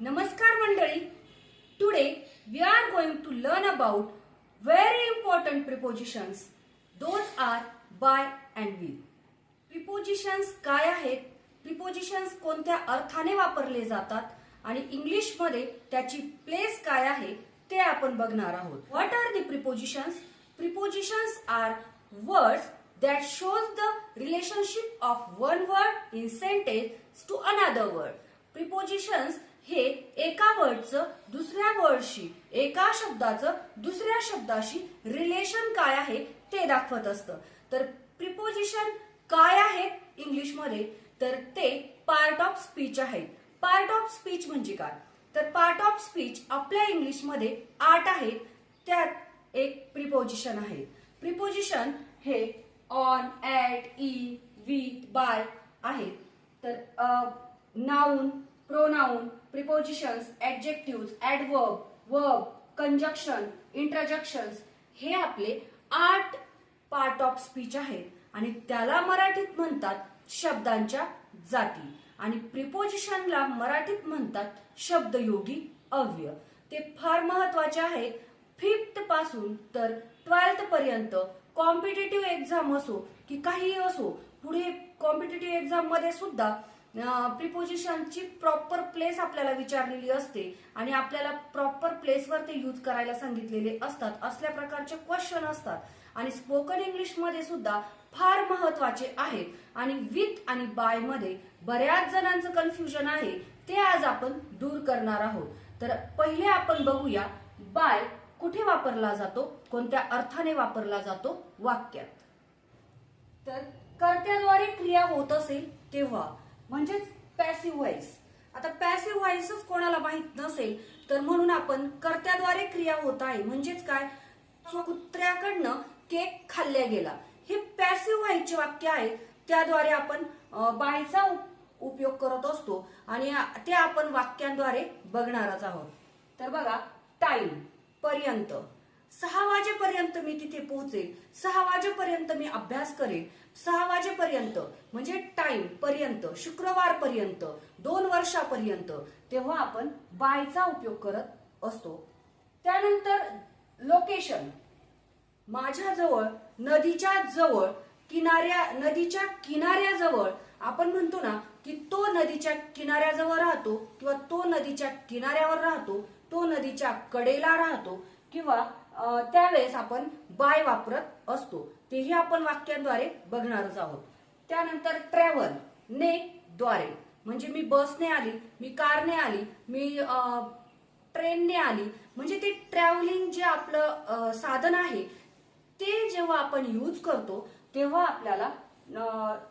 Namaskar Mandali. Today we are going to learn about very important prepositions. Those are by and with. Prepositions काय आहेत? Prepositions कोणत्या अर्थाने वापरले जातात आणि इंग्लिश मध्ये त्याची प्लेस काय आहे ते आपण बघणार आहोत. What are the prepositions? Prepositions are words that shows the relationship of one word in sentence to another word. Prepositions हे एका वर्डचं दुसऱ्या वर्डशी, एका शब्दाचं दुसऱ्या शब्दाशी रिलेशन काय आहे ते दाखवत असतं. तर प्रिपोजिशन काय आहेत इंग्लिश मध्ये? तर ते पार्ट ऑफ स्पीच आहेत. पार्ट ऑफ स्पीच म्हणजे काय? तर पार्ट ऑफ स्पीच आपल्या इंग्लिश मध्ये 8 आहेत. त्यात एक प्रिपोजिशन आहे. प्रिपोजिशन हे on, at, in, with, by आहेत. तर noun, pronoun, prepositions, adjectives, adverb, verb, conjunction, interjections हे आपले 8 पार्ट ऑफ स्पीच आहेत आणि त्याला मराठीत म्हणतात शब्दांच्या जाती आणि प्रिपोजिशनला मराठीत म्हणतात शब्दयोगी अव्यय. ते फार महत्वाचे आहेत. 5th पासून तर 12th पर्यंत कॉम्पिटिटिव्ह एक्झाम असो की काही असो, पुढे कॉम्पिटिटिव्ह एक्झाम मध्ये सुद्धा प्रिपोजिशनची प्रॉपर प्लेस आपल्याला विचारलेली असते आणि आपल्याला प्रॉपर प्लेसवर ते यूज करायला सांगितलेले असतात. असल्या प्रकारचे क्वेश्चन असतात आणि स्पोकन इंग्लिश मध्ये सुद्धा फार महत्वाचे आहेत. आणि विथ आणि बाय मध्ये बऱ्याच जणांचं कन्फ्युजन आहे, ते आज आपण दूर करणार आहोत. तर पहिले आपण बघूया बाय कुठे वापरला जातो, कोणत्या अर्थाने वापरला जातो वाक्यात. तर कर्त्याद्वारे क्रिया होत असेल तेव्हा म्हणजेच पॅसिव्ह व्हॉइस. आता पॅसिव्ह व्हॉइसच कोणाला माहित नसेल तर म्हणून आपण कर्त्याद्वारे क्रिया होत आहे म्हणजेच काय? कुत्र्याकडनं केक खाल्ल्या गेला, हे पॅसिव्ह व्हॉइसचे वाक्य आहे. त्याद्वारे आपण बायचा उपयोग करत असतो आणि ते आपण वाक्यांद्वारे बघणारच आहोत. तर बघा, टाइम पर्यंत, 6 वाजेपर्यंत मी तिथे पोहोचेल, 6 वाजेपर्यंत मी अभ्यास करेन, 6 वाजेपर्यंत म्हणजे टाइम पर्यंत, शुक्रवार पर्यंत, 2 वर्षापर्यंत, तेव्हा आपण बायचा उपयोग करत असतो. त्यानंतर लोकेशन, माझ्या जवळ, नदीच्या जवळ, नदीच्या किनाऱ्याजवळ, आपण म्हणतो ना की तो नदीच्या किनाऱ्याजवळ राहतो किंवा तो नदीच्या किनाऱ्यावर राहतो, तो नदीच्या कडेला राहतो किंवा त्यावेळेस आपण बाय वापरत असतो. तेही आपण वाक्यांद्वारे बघणारच आहोत. त्यानंतर ट्रॅव्हल, ने, द्वारे, म्हणजे मी बसने आली, मी कारने आली, मी ट्रेनने आली, म्हणजे ते ट्रॅव्हलिंग जे आपलं साधन आहे ते जेव्हा आपण यूज करतो तेव्हा आपल्याला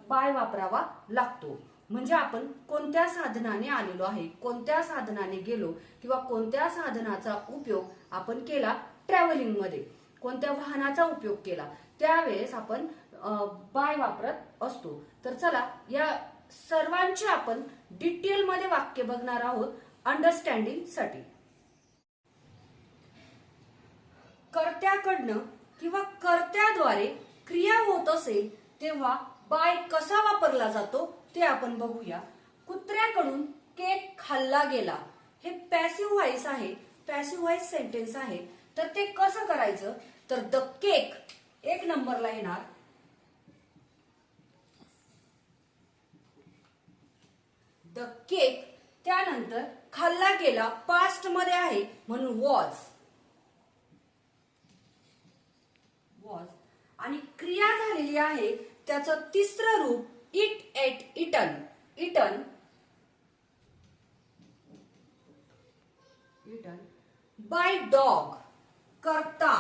बाय वापरावा लागतो. म्हणजे आपण कोणत्या साधनाने आलेलो आहे, कोणत्या साधनाने गेलो किंवा कोणत्या साधनाचा उपयोग आपण केला ट्रॅव्हलिंग मध्ये, कोणत्या वाहनाचा उपयोग केला, त्यावेळेस आपण बाय वापरत असतो. तर चला या सर्वांचे आपण डिटेल मध्ये वाक्य बघणार आहोत अंडरस्टँडिंग साठी. कर्त्याकडनं किंवा कर्त्याद्वारे क्रिया होत असेल तेव्हा बाय कसा वापरला जातो ते आपण बघूया. कुत्र्याकडून केक खाल्ला गेला, हे पॅसिव्ह व्हॉइस आहे, पॅसिव्ह व्हॉइस सेंटेन्स आहे. तर ते कसं करायचं? तर द केक 1 नंबरला येणार. द केक, त्यानंतर खाल्ला गेला पास्ट मध्ये आहे म्हणून वॉज, आणि क्रिया झालेली आहे त्याचं तिसरं रूप eat, ate, eaten, eaten, eaten. By dog, कर्ता,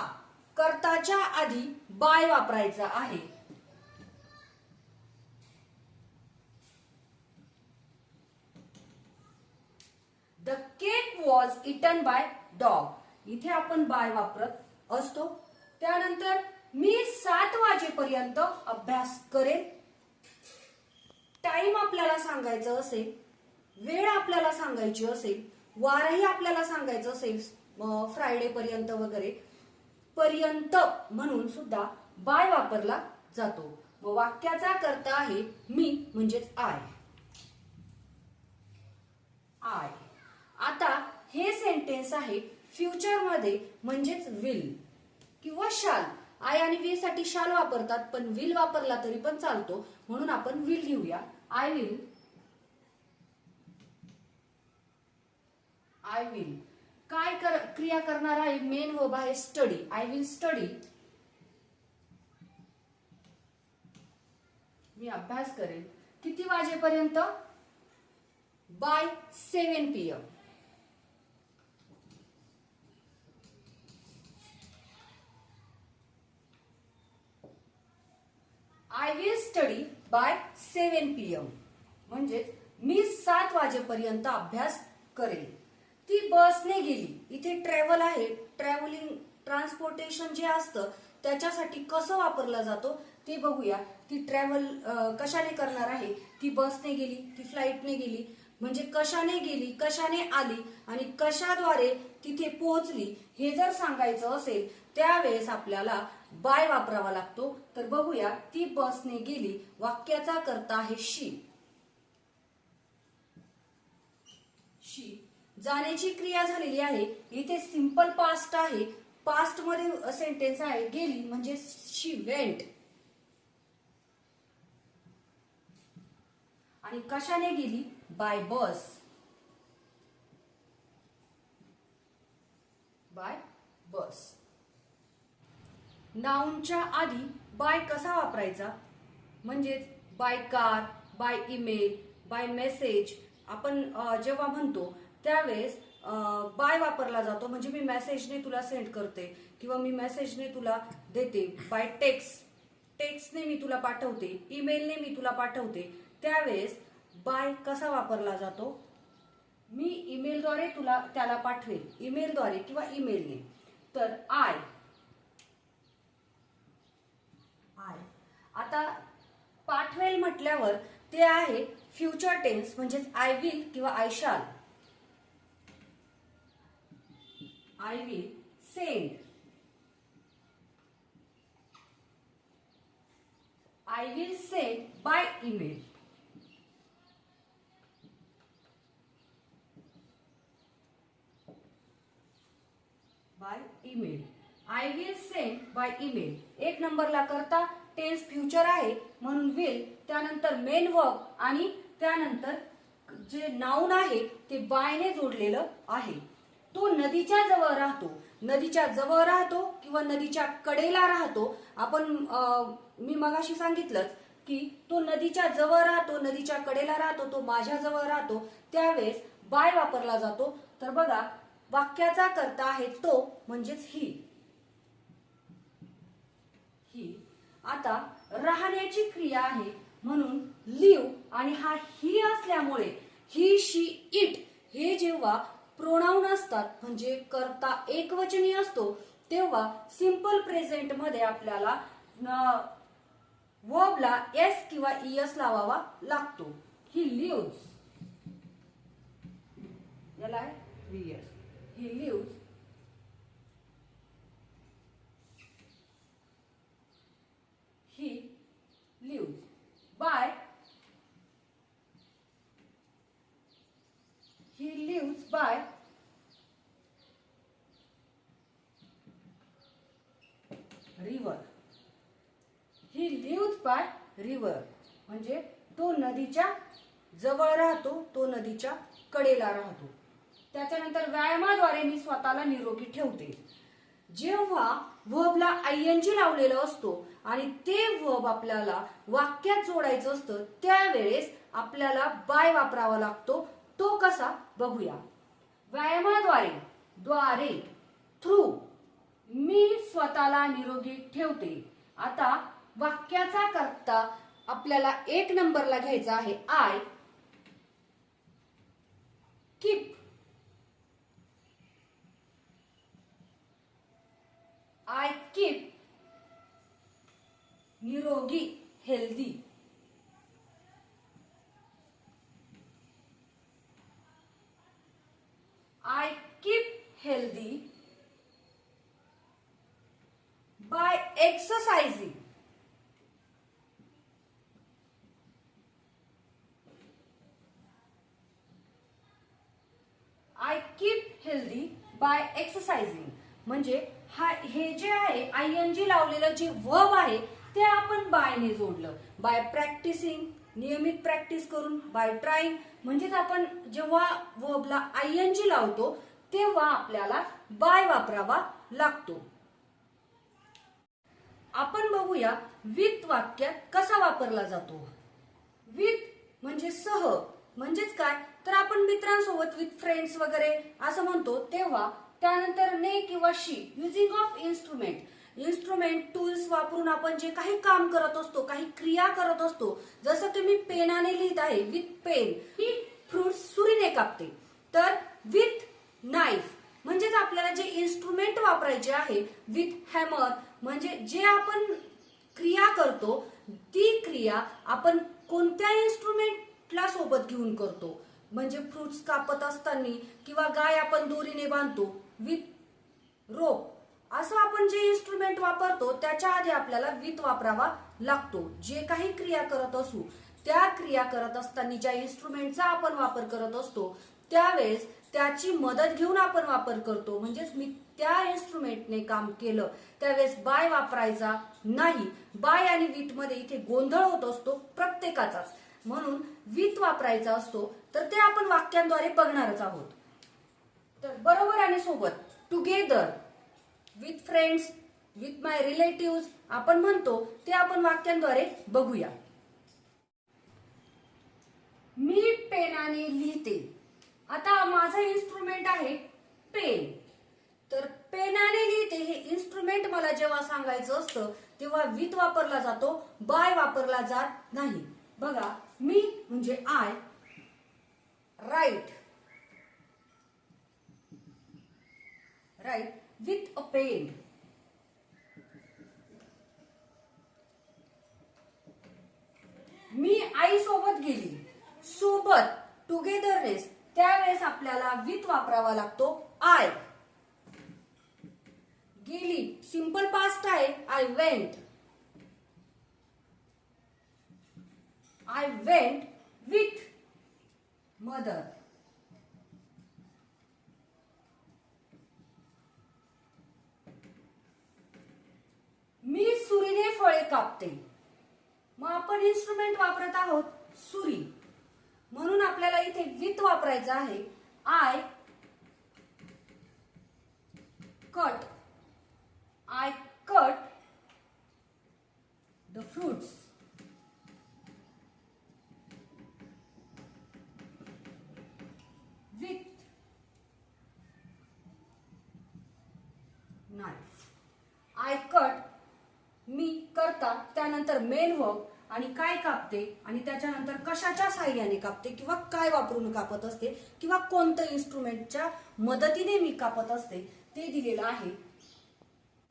कर्ताच्या आधी बाय वापरायचा आहे. The cake was eaten by dog, इथे आपण बाय वापरत असतो. त्यानंतर मी 7 वाजेपर्यंत अभ्यास करेन. टाइम आपल्याला सांगायचं असेल, वेळ आपल्याला सांगायची असेल, वारही आपल्याला सांगायचं असेल, फ्रायडे पर्यंत वगैरे, पर्यंत म्हणून सुद्धा बाय वापरला जातो. वाक्याचा कर्ता आहे मी म्हणजेच आय. आता टेन्स आहे फ्युचर मध्ये, म्हणजेच विल किंवा शाल. आय आणि विल साठी शाल वापरतात, पण विल वापरला तरी पण चालतो, म्हणून आपण विल घेऊया. I will. आय विल काय क्रिया करणार आहे? मेन वर्ब आहे स्टडी. I will study. मी अभ्यास करेन. किती वाजेपर्यंत? By 7 PM. I will study by 7 PM. म्हणजेच मी 7 वाजेपर्यंत अभ्यास करेन. ती बसने गेली. इथे ट्रॅव्हल आहे. ट्रॅव्हलिंग, ट्रान्सपोर्टेशन जे असतं त्याच्यासाठी कसं वापरला जातो ते बघूया. ती ट्रॅव्हल कशाने करणार आहे? ती बसने गेली, ती फ्लाईटने गेली. म्हणजे कशाने गेली, कशाने आली आणि कशाद्वारे तिथे पोहोचली हे जर सांगायचं असेल त्यावेळेस आपल्याला बाय वापरावा लागतो. तर बघूया, ती बसने गेली. वाक्याचा कर्ता आहे शी. शी. जाण्याची क्रिया झालेली आहे. इथे सिंपल पास्ट आहे. पास्ट मध्ये सेंटेन्स आहे गेली, म्हणजे शी वेंट. आणि कशाने गेली? बाय बस. बाय बस. नाउनच्या आधी बाय कसा वापरायचा? म्हणजेच by car, by email, by message. आपण जेव्हा म्हणतो त्यावेळेस बाय वापरला जातो. म्हणजे मी मेसेजने तुला सेंड करते किंवा मी मेसेजने तुला देते. बाय टेक्स्टने मी तुला पाठवते, ईमेलने मी तुला पाठवते. त्यावेळेस बाय कसा वापरला जातो? मी ईमेलद्वारे त्याला पाठवेल, ईमेलद्वारे किंवा ईमेलने. तर आय. आता पाठवेल म्हटल्यावर ते आहे फ्युचर टेन्स, म्हणजेच आय विल किंवा आय शाल. I will send. I will send by email. By email. I will send by email. एक नंबरला करता टेन्स फ्युचर आहे म्हणून विल, त्यानंतर मेन वर्ब आणि त्यानंतर जे नाउन आहे ते बायने जोडलेलं आहे. तो नदीच्या जवळ राहतो. नदीच्या जवळ राहतो किंवा नदीच्या कडेला राहतो. आपण मी मगाशी सांगितलंच की तो नदीच्या जवळ राहतो, नदीच्या कडेला राहतो, तो माझ्या जवळ राहतो. त्यावेळेस बाय वापरला जातो. तर बघा, वाक्याचा कर्ता आहे तो, म्हणजेच ही. आता राहण्याची क्रिया आहे म्हणून लिव्ह, आणि हा ही असल्यामुळे ही, शी, इट हे जेव्हा प्रोनाउन असतात, म्हणजे कर्ता एकवचनी असतो, तेव्हा सिंपल प्रेझेंट मध्ये आपल्याला वर्बला एस किंवा ईएस लावावा लागतो. He lives. याला वीएस. He lives. He lives by. He lives by river. He lives by river. म्हणजे तो नदीच्या जवळ राहतो, तो नदीच्या कडेला राहतो. त्याच्यानंतर व्यायामाद्वारे मी स्वतःला निरोगी ठेवते. जेव्हा वर्बला आयएनजी लावलेलं असतो आणि ते वर्ब आपल्याला वाक्यात जोडायचं असतं त्यावेळेस आपल्याला बाय वापरावा लागतो. तो कसा बघूया. व्यायामाद्वारे, द्वारे, थ्रू मी स्वतःला निरोगी ठेवते. आता वाक्याचा कर्ता आपल्याला एक नंबरला घ्यायचा आहे आय कीप. आय कीप निरोगी, healthy. I keep healthy by exercising. I keep healthy by exercising. म्हणजे हे जे आहे आयएनजी लावलेलं जे वर्ब आहे ते आपण बायने जोडलं. बाय प्रॅक्टिसिंग, नियमित प्रॅक्टिस करून. बाय ट्राईंग म्हणजेच आपण जेव्हा वर्बला आयएनजी लावतो तेव्हा आपल्याला बाय वापरावा लागतो. आपण बघूया विथ वाक्यात कसा वापरला जातो. विथ म्हणजे सह, म्हणजेच काय तर आपण मित्रांसोबत विथ फ्रेंड्स वगैरे असं म्हणतो तेव्हा. त्यानंतर ने किंवा शी, युजिंग ऑफ इन्स्ट्रुमेंट टूल्स वापरून आपण जे काही काम करत असतो, काही क्रिया करत असतो. जसं की मी पेनाने लिहित आहे विथ पेन, मी फ्रुट्स सुरीने कापते. तर विथ नाईफ म्हणजेच आपल्याला जे इन्स्ट्रुमेंट वापरायचे आहे. विथ हॅमर म्हणजे जे आपण क्रिया करतो ती क्रिया आपण कोणत्या इन्स्ट्रुमेंटला सोबत घेऊन करतो. म्हणजे फ्रुट्स कापत असताना किंवा गाय आपण दोरीने बांधतो विथ रोप. असं आपण जे इन्स्ट्रुमेंट वापरतो त्याच्या आधी आपल्याला विथ वापरावा लागतो. जे काही क्रिया करत असू त्या क्रिया करत असताना ज्या इन्स्ट्रुमेंटचा आपण वापर करत असतो त्यावेळेस त्याची मदत घेऊन आपण वापर करतो. म्हणजेच मी त्या इन्स्ट्रुमेंटने काम केलं त्यावेळेस बाय वापरायचा नाही. बाय आणि विथ मध्ये इथे गोंधळ होत असतो प्रत्येकाचाच, म्हणून विथ वापरायचा असतो. तर ते आपण वाक्यांद्वारे बघणारच आहोत. तर बरोबर आणि सोबत together, with friends, with my relative आपण म्हणतो ते आपण वाक्यांद्वारे बघूया. मी पेनाने लिहिते. आता माझं इन्स्ट्रुमेंट आहे पेन. तर पेनाने लिहिते हे इन्स्ट्रुमेंट मला जेव्हा सांगायचं असतं तेव्हा विथ वापरला जातो, बाय वापरला जात नाही. बघा, मी म्हणजे I write with a pen. मी आई सोबत गेली, सोबत टुगेदरनेस, त्यावेळेस आपल्याला विथ वापरावा लागतो आय. गेली सिंपल पास्ट आहे I went. I went with mother. मी सुरीने फळे कापते. मग आपण इन्स्ट्रुमेंट वापरत आहोत सुरी, म्हणून आपल्याला इथे विथ वापरायचं आहे. I cut the fruits. With knife. I cut मी करता, त्यानंतर मेन वर्ब आणि काय कापते आणि त्याच्यानंतर कशाच्या साह्याने कापते किंवा काय वापरून कापत असते किंवा कोणत्या इन्स्ट्रुमेंटच्या मदतीने मी कापत असते ते दिलेलं आहे.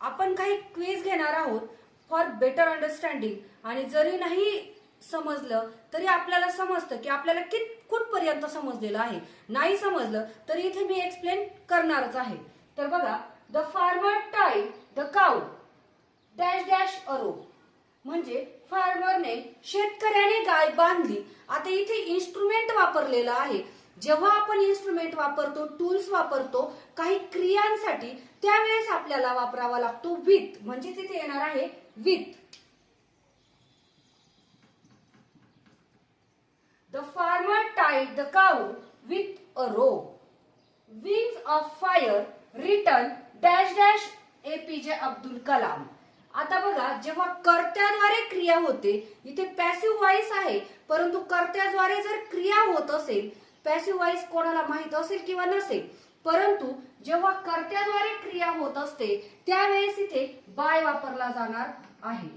आपण काही क्विज घेणार आहोत फॉर बेटर अंडरस्टँडिंग. आणि जरी नाही समजलं तरी आपल्याला समजतं की आपल्याला कुठपर्यंत समजलेलं आहे. नाही समजलं तरी इथे मी एक्सप्लेन करणारच आहे. तर बघा, the farmer tied the cow dash dash a row. म्हणजे फार्मरने, शेतकऱ्याने गाय बांधली. आता इथे इन्स्ट्रुमेंट वापरलेलं आहे. जेव्हा आपण इन्स्ट्रुमेंट वापरतो, टूल्स वापरतो काही क्रियांसाठी, त्यावेळेस आपल्याला वापरावा लागतो विथ. म्हणजे तिथे येणार आहे with. The farmer tied the cow with a rope. Wings of fire written dash dash APJ Abdul Kalam. आता बघा, जेव्हा कर्त्याद्वारे क्रिया होते, इथे पॅसिव्ह व्हॉइस आहे, परंतु कर्त्याद्वारे जर क्रिया होत असेल, पॅसिव्ह व्हॉइस कोणाला माहित असेल किंवा नसेल, परंतु जेव्हा कर्त्याद्वारे क्रिया होत असते त्यावेळेस इथे बाय वापरला जाणार आहे.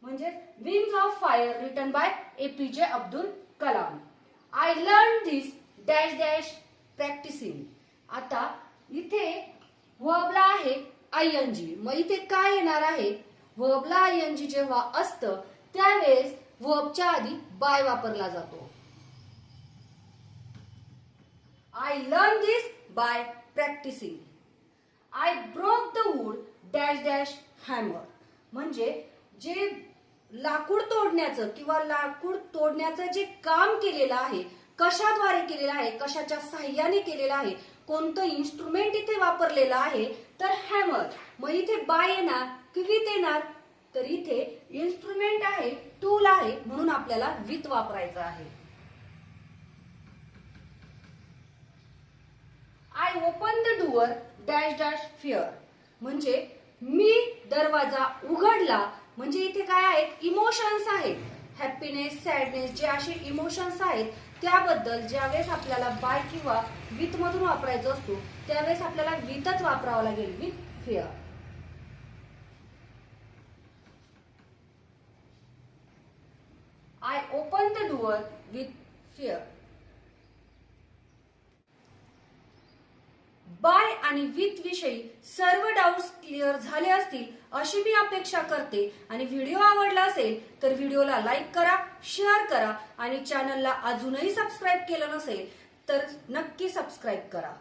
म्हणजे wings of fire written by APJ Abdul Kalam. I learn this dash dash practising. आता इथे वर्बला आहे आयएनजी. मग इथे काय येणार आहे, वर्बला आयएनजी जेव्हा असतं त्यावेळेस वर्बच्या आधी बाय वापरला जातो. I learn this by practising. I broke the wood dash dash hammer. म्हणजे जे लाकूड तोडण्याचं किंवा लाकूड तोडण्याचं जे काम केलेलं आहे कशाद्वारे केलेला आहे, कशाच्या साह्याने केलेला आहे, कोणतं इन्स्ट्रुमेंट इथे वापरलेलं आहे, तर हॅमर. मग इथे बाय येणार की विथ येणार, तर इथे इन्स्ट्रुमेंट आहे, टूल आहे, म्हणून आपल्याला विथ वापरायचं आहे. I open the door dash dash fear, म्हणजे मी दरवाजा उघडला, म्हणजे इथे काय आहेत, इमोशन्स आहेत. हॅपीनेस, सॅडनेस, जे असे इमोशन्स आहेत त्याबद्दल ज्यावेळेस आपल्याला बाय किंवा विथ मधून वापरायचं असतो त्यावेळेस आपल्याला विथच वापरावं लागेल, with fear. I open the door with fear. By आणि विथ विषयी सर्व डाऊट्स क्लिअर झाले असतील अशी मी अपेक्षा करते. आणि व्हिडिओ आवडला असेल तर व्हिडिओला लाईक करा, शेअर करा आणि चॅनलला अजूनही सबस्क्राईब केलं नसेल तर नक्की सबस्क्राईब करा.